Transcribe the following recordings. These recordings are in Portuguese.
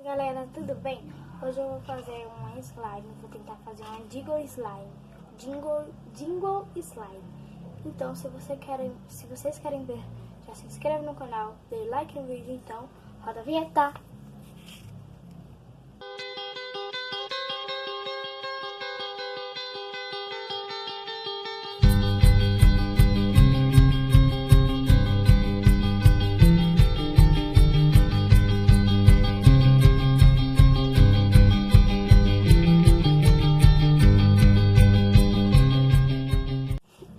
Galera, tudo bem? Hoje eu vou fazer uma slime, vou tentar fazer uma jingle slime. Jingle slime. Então, se vocês querem ver, já se inscreve no canal, dê like no vídeo, então roda a vinheta.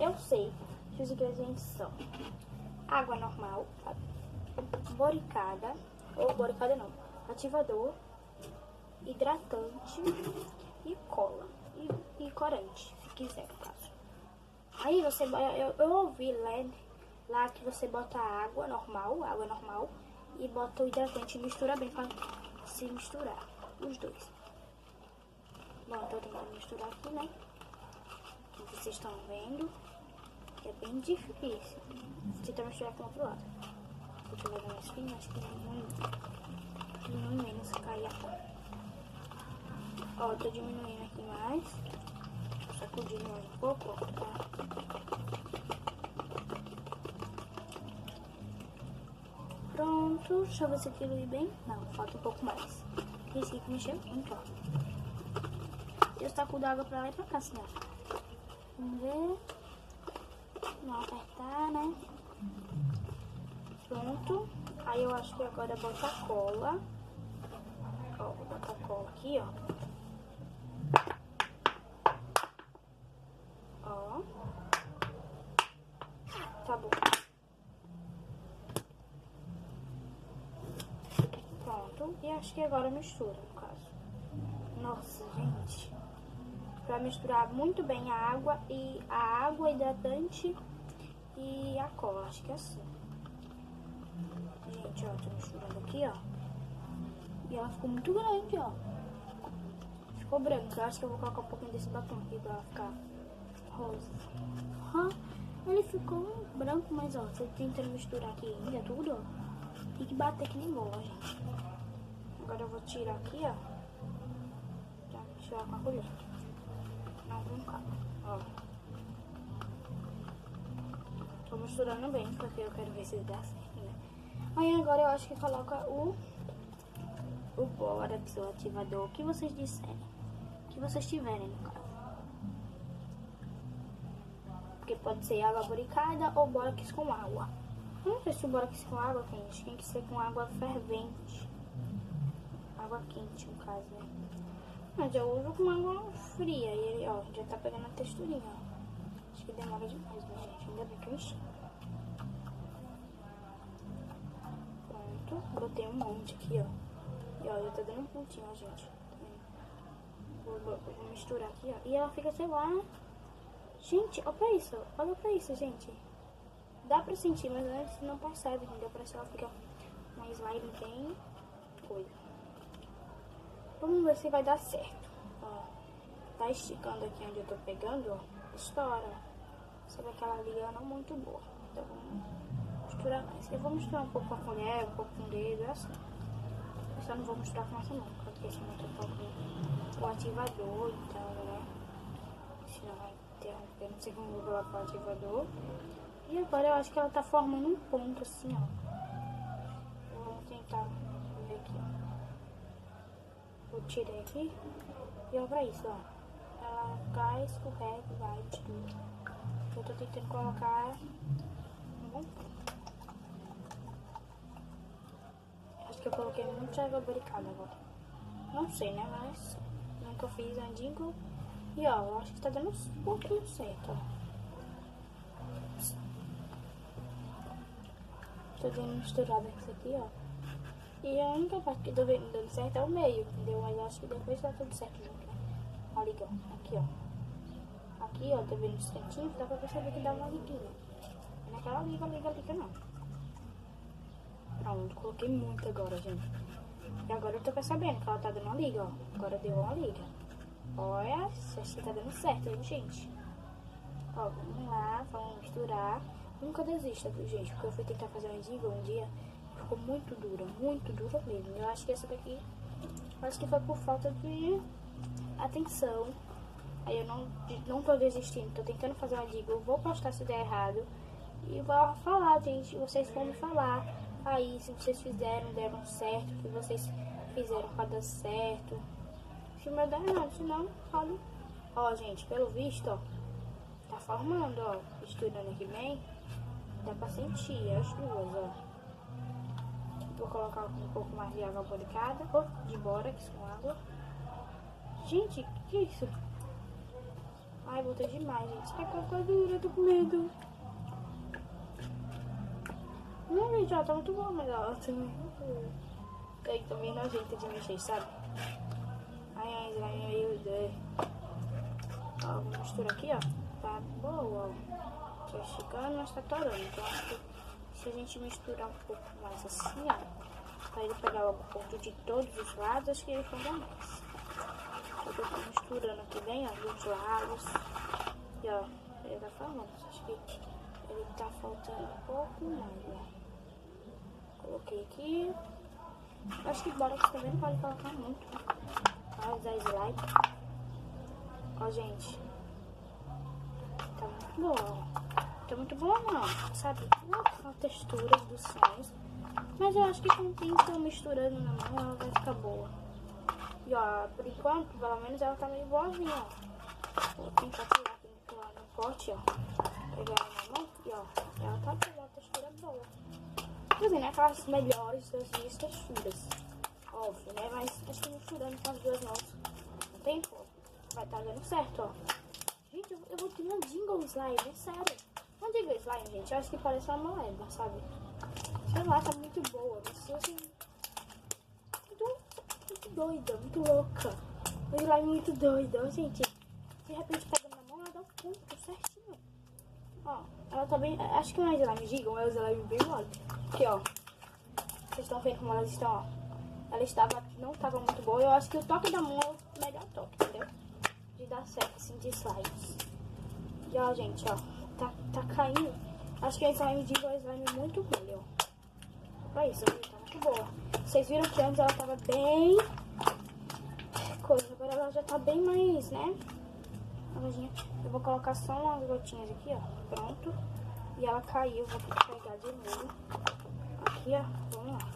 Eu sei que os ingredientes são água normal, boricada, ativador, hidratante e cola e corante, se quiser, no caso. Aí você, eu ouvi lá que você bota água normal e bota o hidratante e mistura bem para se misturar os dois. Bom, tô tentando misturar aqui, né? Como vocês estão vendo. É bem difícil. Vou tentar misturar com o outro lado. Vou tirar uma espinha, acho que diminui menos cair a cor. Ó, tô diminuindo aqui mais. Sacudindo mais um pouco, ó. Pronto, deixa eu ver se dilui bem. Não, falta um pouco mais. Esse aqui mexeu muito, ó. Eu sacudo a água pra lá e pra cá, senão. Vamos ver. Não apertar, né? Pronto. Aí eu acho que agora bota a cola. Ó, vou botar a cola aqui, ó. Ó. Tá bom. Pronto. E acho que agora mistura, no caso. Nossa, gente. Pra misturar muito bem a água hidratante e a cola, acho que é assim. Gente, ó, tô misturando aqui, ó. E ela ficou muito grande, ó. Ficou branca. Eu acho que eu vou colocar um pouquinho desse batom aqui pra ela ficar rosa. Ele ficou branco, mas ó, você tentando misturar aqui ainda tudo, ó. Tem que bater que nem bola, gente. Agora eu vou tirar aqui, ó. Pra misturar com a colher. Não, com calma, ó. Tô misturando bem, porque eu quero ver se dá certo, né? Aí agora eu acho que coloca o bórax, o ativador, o que vocês disserem. O que vocês tiverem, no caso. Porque pode ser água boricada ou bórax com água. Eu não sei se o bórax com água, gente, tem que ser com água fervente. Água quente, no caso, né? Mas eu uso com água fria e ele, ó, já tá pegando a texturinha, ó. Acho que demora demais, né, gente? Ainda bem que eu enchi. Pronto, botei um monte aqui, ó. E ó, já tá dando um pontinho, ó, gente. Vou misturar aqui, ó. E ela fica, sei lá. Gente, olha pra isso, gente. Dá pra sentir, mas a gente não percebe, entendeu? Parece que ela fica uma slime bem coisa. Vamos ver se vai dar certo. Ó, tá esticando aqui onde eu tô pegando, ó. Estoura. Sabe aquela liga não muito boa. Então vamos misturar mais. Eu vou misturar um pouco com a colher, um pouco com o dedo, é assim. Eu só não vou misturar com essa não, porque senão eu tô com o ativador e tal, né? Senão vai interromper, não sei como eu vou colocar o ativador. E agora eu acho que ela tá formando um ponto assim, ó. Vamos tentar ver aqui, ó. Eu tirei aqui e ó, pra isso, ó. Ela cai, escorrega, vai de tudo. Eu tô tentando colocar um bom ponto. Acho que eu coloquei muita água boricada agora. Não sei, né? Mas nunca fiz a jingle. E ó, eu acho que tá dando um pouquinho certo, ó. Tô dando misturada com isso aqui, ó. E a única parte que tô vendo dando certo é o meio, entendeu? Mas eu acho que depois tá tudo certo junto, né? Olha aqui, ó. Aqui, ó, tá vendo os cantinhos? Dá pra perceber que dá uma liguinha. Não é aquela liga, não. Pronto, coloquei muito agora, gente. E agora eu tô percebendo que ela tá dando uma liga, ó. Agora deu uma liga. Olha, acho que tá dando certo, hein, gente? Ó, vamos lá, vamos misturar. Nunca desista, viu, gente? Porque eu fui tentar fazer uma jingle um dia. Ficou muito dura mesmo. Eu acho que essa daqui Acho que foi por falta de atenção. Aí eu não tô desistindo, tô tentando fazer uma dica. Eu vou postar se der errado. E vou falar, gente. Vocês vão me falar. Aí, se vocês fizeram, deram certo. O que vocês fizeram pra dar certo. Se meu der errado, se não, falo. Ó, gente, pelo visto, ó. Tá formando, ó. Misturando aqui bem. Dá pra sentir as duas, ó. Vou colocar um pouco mais de água por cada. Ou de bórax com água. Gente, que é isso? Ai, botei demais, gente. Ai, que dura, tô com medo. Não, gente, ó, tá muito bom, mas ó, eu também nojenta de mexer, sabe? Ai, meu Deus. Ó, vou misturar aqui, ó. Tá boa, ó. Tô esticando, mas tá torando. Então, acho que se a gente misturar um pouco mais assim, ó, pra ele pegar o ponto de todos os lados, acho que ele fica mais. Eu tô misturando aqui bem, ó, dos lados. E, ó, ele tá falando. Acho que ele tá faltando um pouco mais, ó. Coloquei aqui. Acho que bórax também não pode colocar muito. Vai usar slime. Ó, gente. Tá muito boa, ó. Tá muito boa não, sabe? Não é a textura dos slimes. Mas eu acho que com o tempo eu misturando na mão, ela vai ficar boa. E ó, por enquanto, pelo menos ela tá meio boazinha, ó. Vou tentar tirar aqui no pote, ó. Pegar ela na mão e ó, ela tá boa, a textura boa. Quer dizer, não é aquelas melhores das minhas texturas, óbvio, né? Mas acho que misturando com as duas mãos, no tempo, vai estar dando certo, ó. Gente, eu vou ter um jingle slime, é sério. Um jingle slime, gente, eu acho que parece uma moeda, sabe? Sei lá, tá muito boa, mas assim, muito doida, muito louca. O slime muito doido, ó, gente. De repente pega na mão, ela dá um ponto certinho. Ó, ela tá bem, acho que não é slime giggle, é o slime bem mole. Aqui, ó. Vocês estão vendo como elas estão, ó. Ela não estava muito boa. Eu acho que o toque da mão é o melhor toque, entendeu? De dar certo, assim, de slimes. E, ó, gente, ó. Tá caindo. Acho que a slime de é slime muito ruim, ó. Olha isso, tá muito boa. Vocês viram que antes ela tava bem... coisa. Agora ela já tá bem mais, né? Eu vou colocar só umas gotinhas aqui, ó. Pronto. E ela caiu. Vou pegar de novo. Aqui, ó, vamos lá,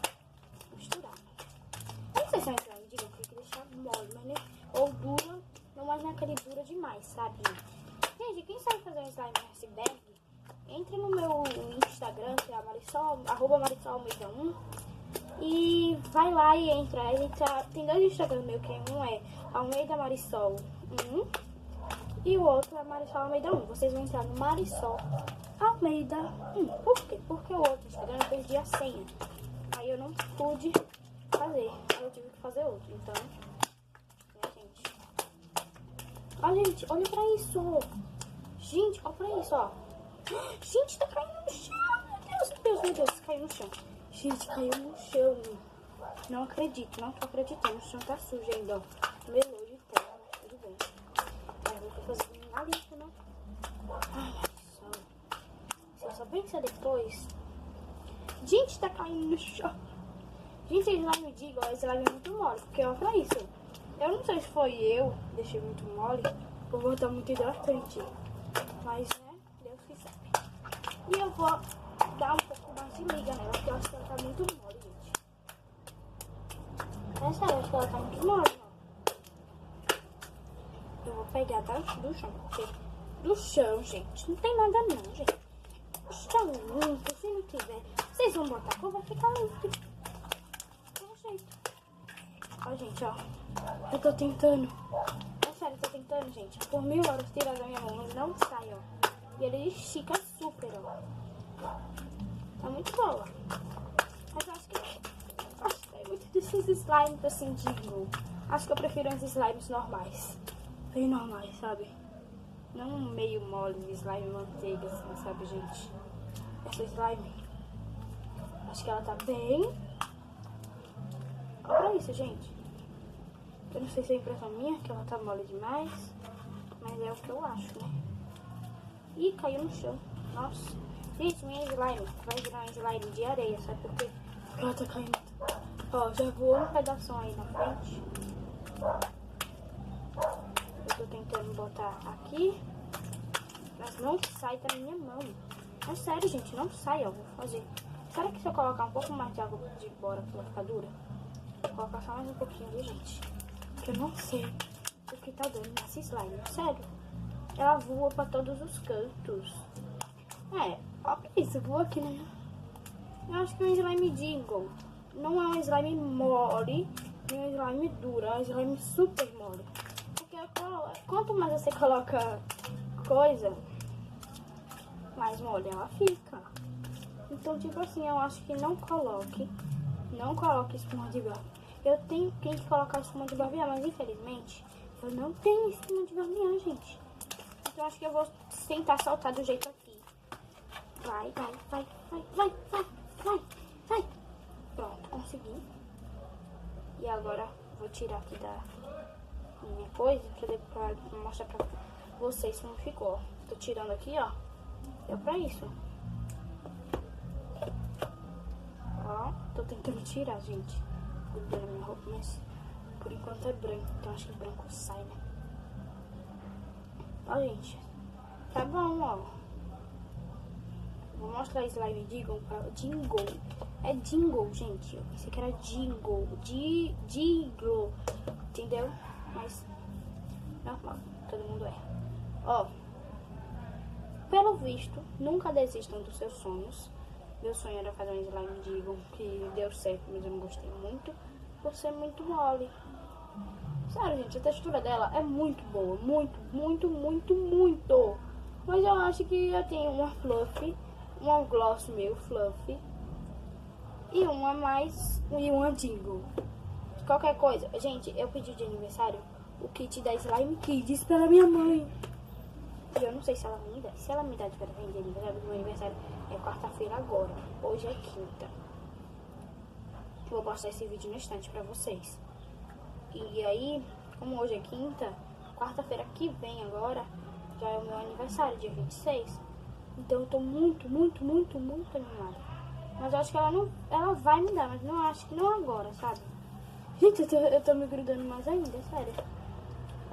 misturar. Eu não sei se é um slime, diga, tem que deixar mole, mas nem, ou dura, não, mas não é aquele dura demais, sabe? Gente, quem sabe fazer um slime iceberg, entre no meu Instagram, que é a Marisol, @MarisolAlmeida1, e vai lá e entra. Tem dois Instagrams meu, que um é Almeida Marisol 1 e o outro é Marisol Almeida 1. Vocês vão entrar no Marisol Almeida 1. Por quê? Porque o outro Instagram eu perdi a senha. Aí eu não pude fazer. Aí eu tive que fazer outro. Então, né, gente? Ó, gente, olha pra isso. Gente, olha pra isso, ó. Gente, tá caindo no chão. Meu Deus, caiu no chão. Gente, caiu no chão. Não acredito, não tô acreditando. O chão tá sujo ainda, ó. Melou de terra, mas tudo bem. Mas não tô fazendo nada disso, não. Ai, você só pensa depois. Gente, tá caindo no chão. Gente, vocês lá me digam, ó, slime é muito mole. Porque olha pra isso. Eu não sei se foi eu deixei muito mole ou vou estar muito hidratante. Mas, né, Deus que sabe. E eu vou dar um pouco mais de liga nela, porque eu acho que ela tá muito mole, gente. É sério, eu acho que ela tá muito mole, ó. Eu vou pegar do chão, porque do chão, gente, não tem nada não, gente. O chão limpo, se não tiver, vocês vão botar a cor, vai ficar limpo. Tem jeito. Ó, gente, ó. Eu tô tentando. É sério, eu tô tentando, gente. Por 1000 horas tirar da minha mão, ele não sai, ó. E ele estica super, ó. Tá muito boa. Mas eu acho que é muito desses slimes assim de glue. Acho que eu prefiro os slimes normais. Bem normais, sabe? Não meio mole, slime manteiga, assim, sabe, gente? Essa slime, acho que ela tá bem. Olha pra isso, gente. Eu não sei se é impressão minha, que ela tá mole demais. Mas é o que eu acho, né? Ih, caiu no chão. Nossa. Gente, minha slime vai virar um slime de areia, sabe por quê? Porque ela tá caindo Ó, já voou um pedaço aí na frente. Eu tô tentando botar aqui, mas não sai da minha mão. É sério, gente, não sai, ó. Vou fazer. Será que se eu colocar um pouco mais de água de bora vai ficar dura? Vou colocar só mais um pouquinho, viu, gente? Porque eu não sei o que tá dando nessa slime. Sério. Ela voa pra todos os cantos. Olha isso, voa aqui, né? Eu acho que é um slime jingle. Não é um slime mole, nem um slime duro. É um slime super mole. Porque quanto mais você coloca coisa, mais mole ela fica. Então, tipo assim, eu acho que não coloque espuma de barbear. Eu tenho que colocar espuma de barbear, mas infelizmente eu não tenho espuma de barbear, gente. Então, acho que eu vou tentar soltar do jeito aqui. Vai, vai, vai, vai, vai, vai, vai, vai. Pronto, consegui. E agora vou tirar aqui da minha coisa pra mostrar pra vocês como ficou. Tô tirando aqui, ó. Deu pra isso. Ó, tô tentando tirar, gente. Grudando na minha roupa, mas por enquanto é branco. Então acho que branco sai, né? Ó, gente. Tá bom, ó. Vou mostrar slime jingle pra... Jingle. É jingle, gente. Eu pensei que era jingle. Jingle. Entendeu? Mas normal. Todo mundo é. Ó. Pelo visto, nunca desistam dos seus sonhos. Meu sonho era fazer um slime jingle que deu certo, mas eu não gostei muito. Por ser muito mole. Sério, gente. A textura dela é muito boa. Muito, muito, muito, muito. Mas eu acho que eu tenho uma fluffy. Uma gloss meio fluffy. E uma mais... E uma jingle. Qualquer coisa. Gente, eu pedi de aniversário o kit da Slime Kids para minha mãe. E eu não sei se ela me dá. Se ela me dá de presente de aniversário, do meu aniversário é quarta-feira agora. Hoje é quinta. Vou postar esse vídeo no instante pra vocês. E aí, como hoje é quinta, quarta-feira que vem agora, já é o meu aniversário, dia 26. Então eu tô muito, muito, muito, muito animada. Mas eu acho que ela vai me dar, mas não acho que não agora, sabe? Gente, eu tô me grudando mais ainda, sério.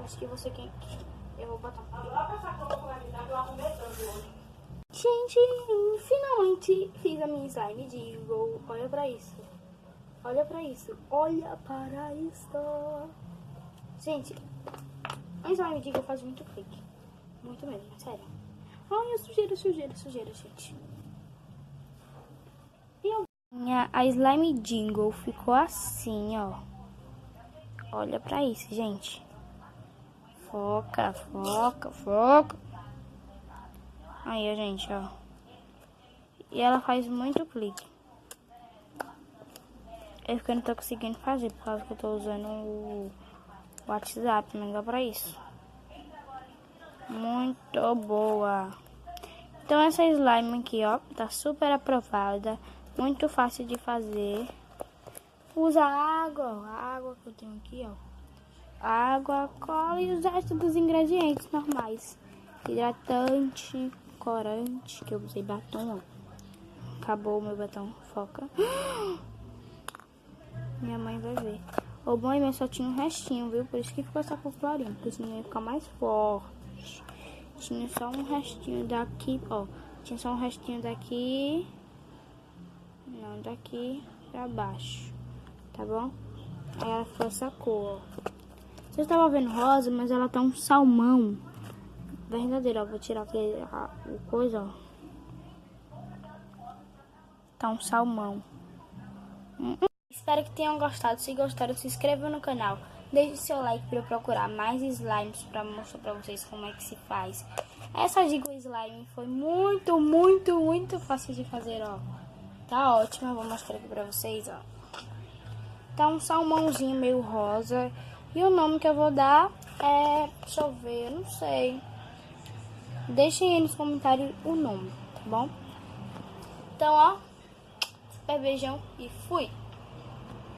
Acho que você quer... Eu vou botar Gente, finalmente fiz a minha slime jingle. Olha pra isso. Olha pra isso. Olha para isso. Gente, a slime jingle faz muito clique. Muito mesmo, sério. Ai, sujeira, sujeira, sujeira, gente. A slime jingle ficou assim, ó. Olha pra isso, gente. Foca, foca, foca. Aí, ó, gente, ó. E ela faz muito clique. Eu que não tô conseguindo fazer, por causa que eu tô usando o WhatsApp, mas dá pra isso. Muito boa. Então essa slime aqui, ó, tá super aprovada. Muito fácil de fazer. Usa água, ó, a água que eu tenho aqui, ó. Água, cola e os restos dos ingredientes normais. Hidratante, corante, que eu usei batom, ó. Acabou o meu batom, foca. Minha mãe vai ver. O bom é que só tinha um restinho, viu? Por isso que ficou essa cor clarinha, porque senão ia ficar mais forte. Tinha só um restinho daqui, ó. Tinha só um restinho daqui. Não, daqui pra baixo. Tá bom? Aí ela ficou essa cor, ó. Vocês estavam vendo rosa, mas ela tá um salmão. Verdadeiro, ó. Vou tirar aqui o coisa, ó. Tá um salmão. Espero que tenham gostado. Se gostaram, se inscrevam no canal. Deixe seu like para eu procurar mais slimes para mostrar para vocês como é que se faz. Essa Jingle Slime foi muito, muito, muito fácil de fazer, ó. Tá ótima, vou mostrar aqui para vocês, ó. Tá um salmãozinho meio rosa. E o nome que eu vou dar é... Deixa eu ver, eu não sei. Deixem aí nos comentários o nome, tá bom? Então, ó. Super beijão e fui!